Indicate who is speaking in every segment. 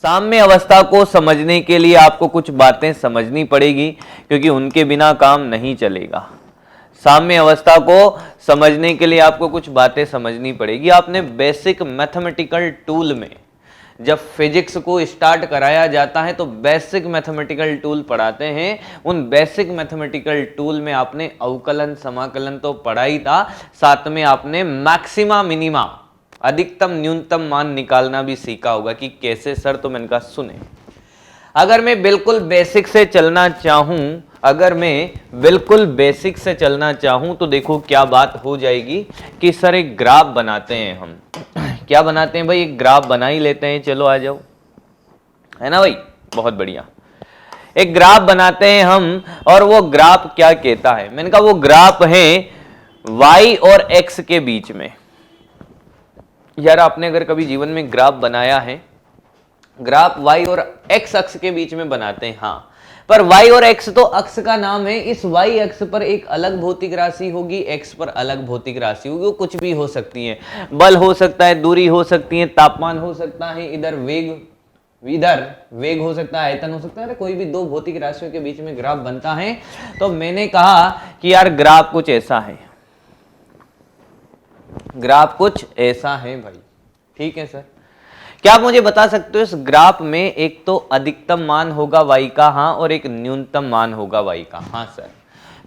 Speaker 1: साम्य अवस्था को समझने के लिए आपको कुछ बातें समझनी पड़ेगी, क्योंकि उनके बिना काम नहीं चलेगा। साम्य अवस्था को समझने के लिए आपको कुछ बातें समझनी पड़ेगी। आपने बेसिक मैथमेटिकल टूल में जब फिजिक्स को स्टार्ट कराया जाता है तो बेसिक मैथमेटिकल टूल पढ़ाते हैं। उन बेसिक मैथमेटिकल टूल में आपने अवकलन समाकलन तो पढ़ा ही था, साथ में आपने मैक्सिमा मिनिमा अधिकतम न्यूनतम मान निकालना भी सीखा होगा कि कैसे सर। तो मैंने कहा सुने, अगर मैं बिल्कुल बेसिक से चलना चाहूं तो देखो क्या बात हो जाएगी कि सर एक ग्राफ बनाते हैं हम। क्या बनाते हैं भाई? एक ग्राफ बना ही लेते हैं, चलो आ जाओ, है ना भाई, बहुत बढ़िया। एक ग्राफ बनाते हैं हम, और वो ग्राफ क्या कहता है? मैंने कहा वो ग्राफ है y और x के बीच में। यार आपने अगर कभी जीवन में ग्राफ बनाया है, ग्राफ y और x अक्ष के बीच में बनाते हैं, हाँ, पर y और x तो अक्ष का नाम है। इस y अक्ष पर एक अलग भौतिक राशि होगी, x पर अलग भौतिक राशि होगी। वो कुछ भी हो सकती है, बल हो सकता है, दूरी हो सकती है, तापमान हो सकता है, इधर वेग हो सकता है, आयतन हो सकता है, कोई भी दो भौतिक राशियों के बीच में ग्राफ बनता है। तो मैंने कहा कि यार ग्राफ कुछ ऐसा है, ग्राफ कुछ ऐसा है भाई, ठीक है सर। क्या आप मुझे बता सकते हो इस ग्राफ में एक तो अधिकतम मान होगा y का, हाँ, और एक न्यूनतम मान होगा y का, हाँ सर।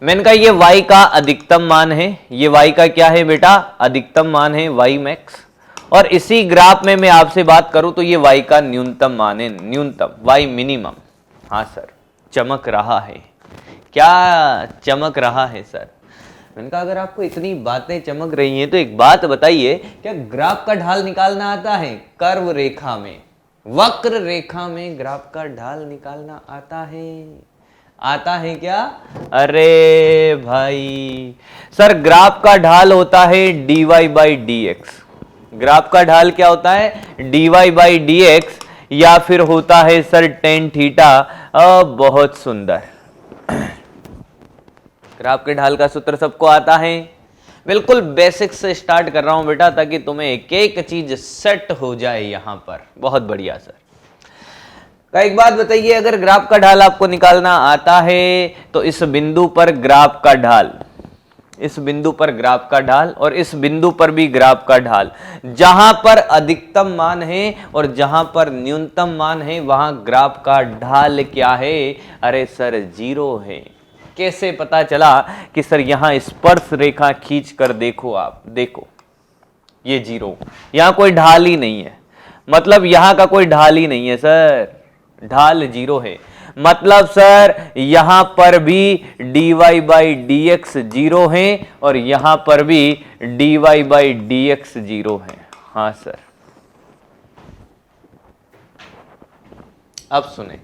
Speaker 1: मैंने कहा ये y का अधिकतम मान है, ये y का क्या है बेटा? अधिकतम मान है, y मैक्स। और इसी ग्राफ में मैं आपसे बात करूं तो ये y का न्यूनतम मान है, न्यूनतम y मिनिमम। हाँ सर, चमक रहा है, क्या चमक रहा है सर? मैंने कहा अगर आपको इतनी बातें चमक रही हैं तो एक बात बताइए, क्या ग्राफ का ढाल निकालना आता है? कर्व रेखा में, वक्र रेखा में ग्राफ का ढाल निकालना आता है? आता है क्या? अरे भाई सर, ग्राफ का ढाल होता है dy बाई dx। ग्राफ का ढाल क्या होता है? dy बाई dx, या फिर होता है सर टेन थीटा। बहुत सुंदर, ग्राफ के ढाल का सूत्र सबको आता है। बिल्कुल बेसिक से स्टार्ट कर रहा हूं बेटा, ताकि तुम्हें एक एक चीज सेट हो जाए यहां पर। बहुत बढ़िया सर। एक बात बताइए, अगर ग्राफ का ढाल आपको निकालना आता है तो इस बिंदु पर ग्राफ का ढाल, इस बिंदु पर ग्राफ का ढाल और इस बिंदु पर भी ग्राफ का ढाल, जहां पर अधिकतम मान है और जहां पर न्यूनतम मान है, वहां ग्राफ का ढाल क्या है? अरे सर 0 है। कैसे पता चला कि सर यहां स्पर्श रेखा खींच कर देखो, आप देखो ये 0, यहां कोई ढाल ही नहीं है, मतलब यहां का कोई ढाल ही नहीं है सर, ढाल 0 है। मतलब सर यहां पर भी dy बाई dx 0 है और यहां पर भी dy बाई dx 0 है। हाँ सर, अब सुने,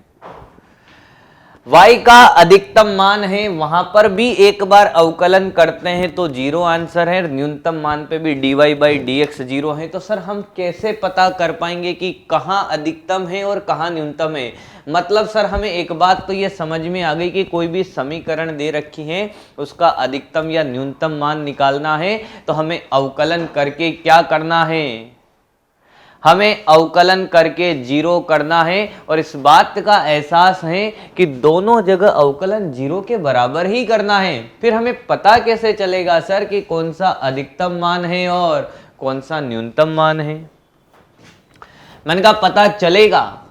Speaker 1: y का अधिकतम मान है, वहां पर भी एक बार अवकलन करते हैं तो 0 आंसर है, न्यूनतम मान पे भी dy बाई dx 0 है। तो सर हम कैसे पता कर पाएंगे कि कहां अधिकतम है और कहां न्यूनतम है? मतलब सर हमें एक बात तो ये समझ में आ गई कि कोई भी समीकरण दे रखी है, उसका अधिकतम या न्यूनतम मान निकालना है तो हमें अवकलन करके क्या करना है? हमें अवकलन करके 0 करना है। और इस बात का एहसास है कि दोनों जगह अवकलन 0 के बराबर ही करना है। फिर हमें पता कैसे चलेगा सर कि कौन सा अधिकतम मान है और कौन सा न्यूनतम मान है? मैंने कहा पता चलेगा,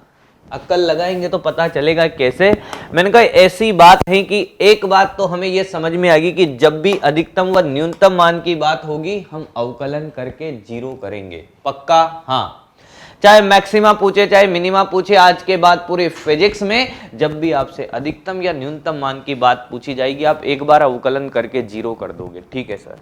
Speaker 1: अक्ल लगाएंगे तो पता चलेगा। कैसे? मैंने कहा ऐसी बात है कि एक बात तो हमें यह समझ में आएगी कि जब भी अधिकतम व न्यूनतम मान की बात होगी हम अवकलन करके 0 करेंगे, पक्का? हाँ, चाहे मैक्सिमा पूछे चाहे मिनिमा पूछे, आज के बाद पूरे फिजिक्स में जब भी आपसे अधिकतम या न्यूनतम मान की बात पूछी जाएगी आप एक बार अवकलन करके 0 कर दोगे, ठीक है सर।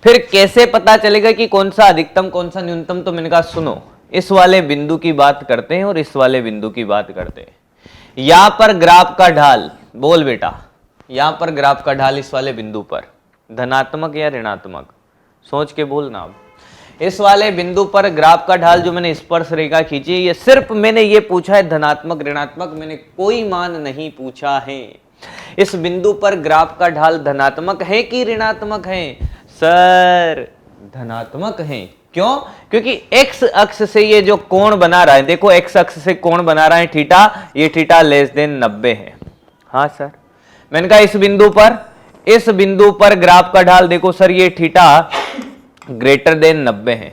Speaker 1: फिर कैसे पता चलेगा कि कौन सा अधिकतम कौन सा न्यूनतम? तो मैंने कहा सुनो, इस वाले बिंदु की बात करते हैं और इस वाले बिंदु की बात करते हैं। यहां पर ग्राफ का ढाल, बोल बेटा, यहां पर ग्राफ का ढाल इस वाले बिंदु पर धनात्मक या ऋणात्मक? सोच के बोलना। अब इस वाले बिंदु पर ग्राफ का ढाल जो मैंने स्पर्श रेखा खींची, ये सिर्फ मैंने ये पूछा है धनात्मक ऋणात्मक, मैंने कोई मान नहीं पूछा है। इस बिंदु पर ग्राफ का ढाल धनात्मक है कि ऋणात्मक है? सर धनात्मक है। क्यों? क्योंकि एक्स अक्ष से ये जो कोण बना रहा है, देखो एक्स अक्ष से कोण बना रहा है थीटा, ये थीटा लेस देन 90 है। हाँ सर, मैंने कहा इस बिंदु पर ग्राफ का ढाल देखो सर, ये थीटा ग्रेटर देन 90 है,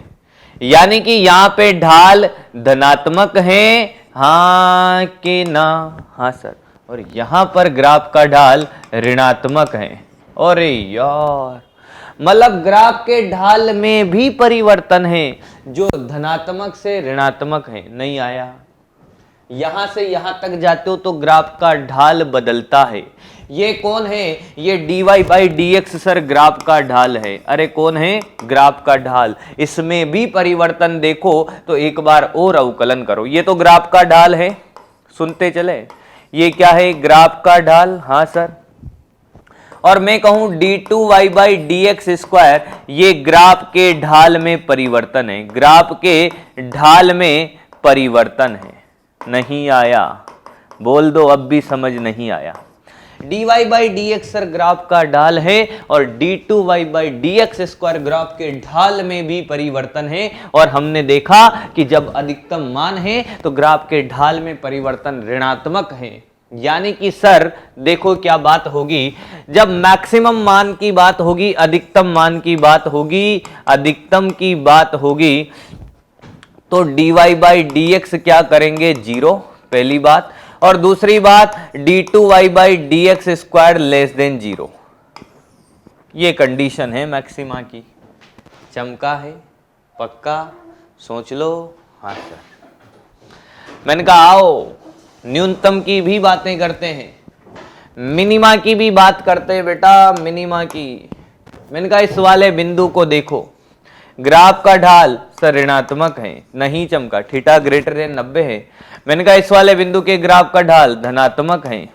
Speaker 1: यानी कि यहां पे ढाल धनात्मक है, हाँ कि ना? हाँ सर, और यहां पर ग्राफ का ढाल ऋणात्मक है। अरे यार, मतलब ग्राफ के ढाल में भी परिवर्तन है, जो धनात्मक से ऋणात्मक है। नहीं आया? यहां से यहां तक जाते हो तो ग्राफ का ढाल बदलता है। ये कौन है? ये dy by dx sir graph का ढाल है। अरे कौन है? ग्राफ का ढाल। इसमें भी परिवर्तन देखो तो एक बार और अवकलन करो। ये तो ग्राफ का ढाल है, सुनते चले। ये क्या है? ग्राफ का ढाल। हाँ सर, और मैं कहूं d2y बाई dx स्क्वायर, ये ग्राफ के ढाल में परिवर्तन है, ग्राफ के ढाल में परिवर्तन है। नहीं आया? बोल दो, अब भी समझ नहीं आया। dy by dx sir graph का ढाल है, और d2y by dx square graph के ढाल में भी परिवर्तन है। और हमने देखा कि जब अधिकतम मान है तो ग्राफ के ढाल में परिवर्तन ऋणात्मक है। यानी कि सर देखो क्या बात होगी, जब मैक्सिमम मान की बात होगी, अधिकतम मान की बात होगी, अधिकतम की बात होगी, तो dy बाई dx क्या करेंगे? 0, पहली बात। और दूसरी बात, d2y by dx square less than 0। ये कंडीशन है मैक्सिमा की। चमका है? पक्का? सोच लो। हाँ सर, मैंने कहा आओ न्यूनतम की भी बातें करते हैं, मिनिमा की भी बात करते हैं बेटा, मिनिमा की। मैंने कहा इस वाले बिंदु को देखो, ग्राफ का ढाल सर ऋणात्मक है, नहीं चमका, थीटा ग्रेटर देन 90 है। मैंने कहा इस वाले बिंदु के ग्राफ का ढाल धनात्मक है,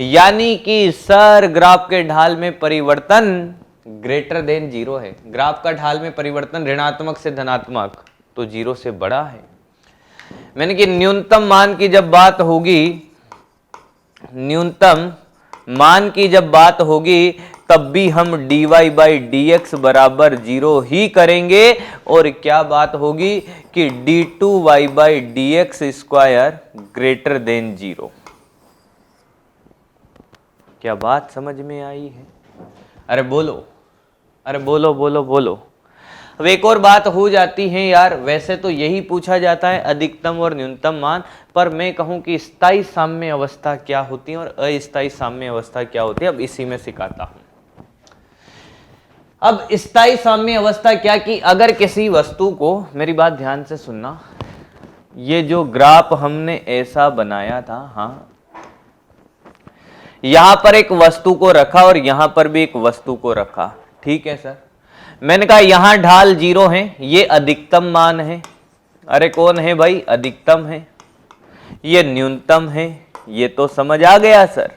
Speaker 1: यानी कि सर ग्राफ के ढाल में परिवर्तन ग्रेटर देन 0 है। ग्राफ का ढाल में परिवर्तन ऋणात्मक से धनात्मक तो 0 से बड़ा है। मैंने कि न्यूनतम मान की जब बात होगी, न्यूनतम मान की जब बात होगी, तब भी हम dy बाई dx बराबर 0 ही करेंगे। और क्या बात होगी कि d2y by dx square greater than 0। क्या बात समझ में आई है? अरे बोलो, अरे बोलो बोलो बोलो। अब एक और बात हो जाती है यार, वैसे तो यही पूछा जाता है अधिकतम और न्यूनतम मान, पर मैं कहूं कि स्थायी साम्य अवस्था क्या होती है और अस्थायी साम्य अवस्था क्या होती है, अब इसी में सिखाता हूं। अब स्थायी साम्य अवस्था क्या कि अगर किसी वस्तु को, मेरी बात ध्यान से सुनना, ये जो ग्राफ हमने ऐसा बनाया था, हाँ, यहां पर एक वस्तु को रखा और यहां पर भी एक वस्तु को रखा, ठीक है सर। मैंने कहा यहां ढाल 0 है, ये अधिकतम मान है। अरे कौन है भाई? अधिकतम है। ये न्यूनतम है। ये तो समझ आ गया सर,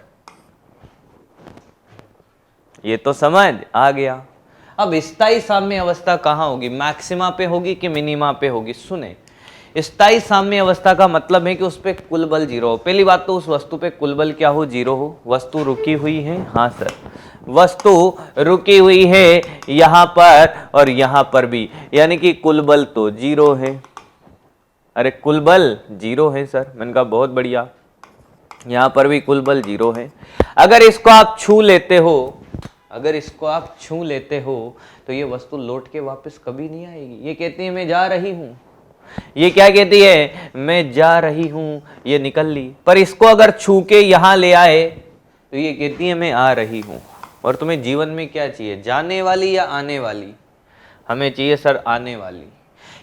Speaker 1: ये तो समझ आ गया। अब स्थायी साम्य अवस्था कहां होगी? मैक्सिमा पे होगी कि मिनिमा पे होगी? सुने, स्थायी साम्य अवस्था का मतलब है कि उस पे कुल बल 0 हो। पहली बात तो उस वस्तु पे कुल बल क्या हो? 0 हो। वस्तु रुकी हुई है, हाँ सर, वस्तु रुकी हुई है यहां पर और यहां पर भी, यानी कि कुल बल तो 0 है। अरे कुल बल 0 है सर। मैंने कहा बहुत बढ़िया, यहां पर भी कुल बल 0 है। अगर इसको आप छू लेते हो, अगर इसको आप छू लेते हो तो ये वस्तु लौट के वापस कभी नहीं आएगी। ये कहती है मैं जा रही हूं, ये क्या कहती है? मैं जा रही हूं, ये निकल ली। पर इसको अगर छू के यहां ले आए तो ये कहती है मैं आ रही हूं। और तुम्हें जीवन में क्या चाहिए? जाने वाली या आने वाली? हमें चाहिए सर आने वाली।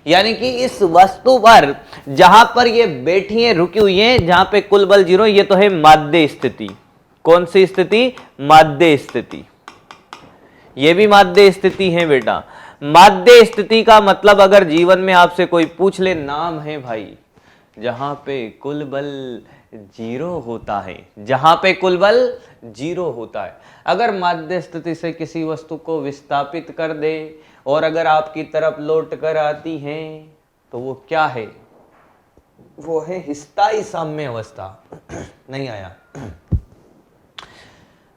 Speaker 1: यानी कि इस वस्तु पर जहां पर ये बैठी है, रुकी हुई है, जहां पे कुल बल 0, ये तो है माध्य स्थिति। कौन सी स्थिति? माध्य स्थिति। ये भी माध्य स्थिति है बेटा। माध्य स्थिति का मतलब अगर जीवन में आपसे कोई पूछ ले, नाम है भाई जहां पे कुल बल 0 होता है, जहां पे कुल बल 0 होता है। अगर माध्य स्थिति से किसी वस्तु को विस्थापित कर दे और अगर आपकी तरफ लौट कर आती है तो वो क्या है? वो है स्थायी साम्य अवस्था। नहीं आया?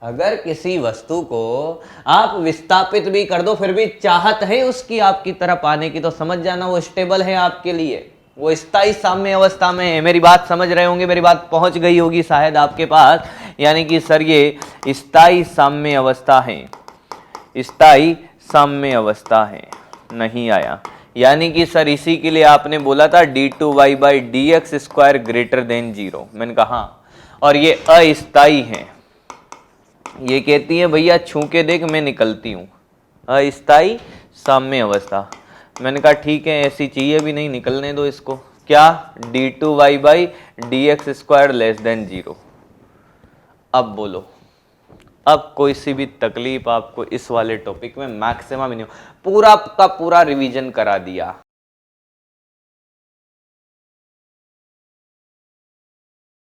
Speaker 1: अगर किसी वस्तु को आप विस्थापित भी कर दो फिर भी चाहत है उसकी आपकी तरफ आने की, तो समझ जाना वो स्टेबल है आपके लिए, वो स्थायी साम्य अवस्था में है। मेरी बात समझ रहे होंगे, मेरी बात पहुंच गई होगी शायद आपके पास। यानी कि सर ये स्थायी साम्य अवस्था है, स्थायी साम्य अवस्था है, नहीं आया। यानी कि सर इसी के लिए आपने बोला था d2y by D x square greater than 0। मैंने कहा और ये अस्थाई है, ये कहती है भैया छू के देख मैं निकलती हूँ, अस्थाई साम्य अवस्था। मैंने कहा ठीक है ऐसी चाहिए भी नहीं, निकलने दो इसको। क्या d2y by D x square less than 0। अब बोलो, अब कोई सी भी तकलीफ आपको इस वाले टॉपिक में मैक्सिमम नहीं हो, पूरा का पूरा रिवीजन करा दिया।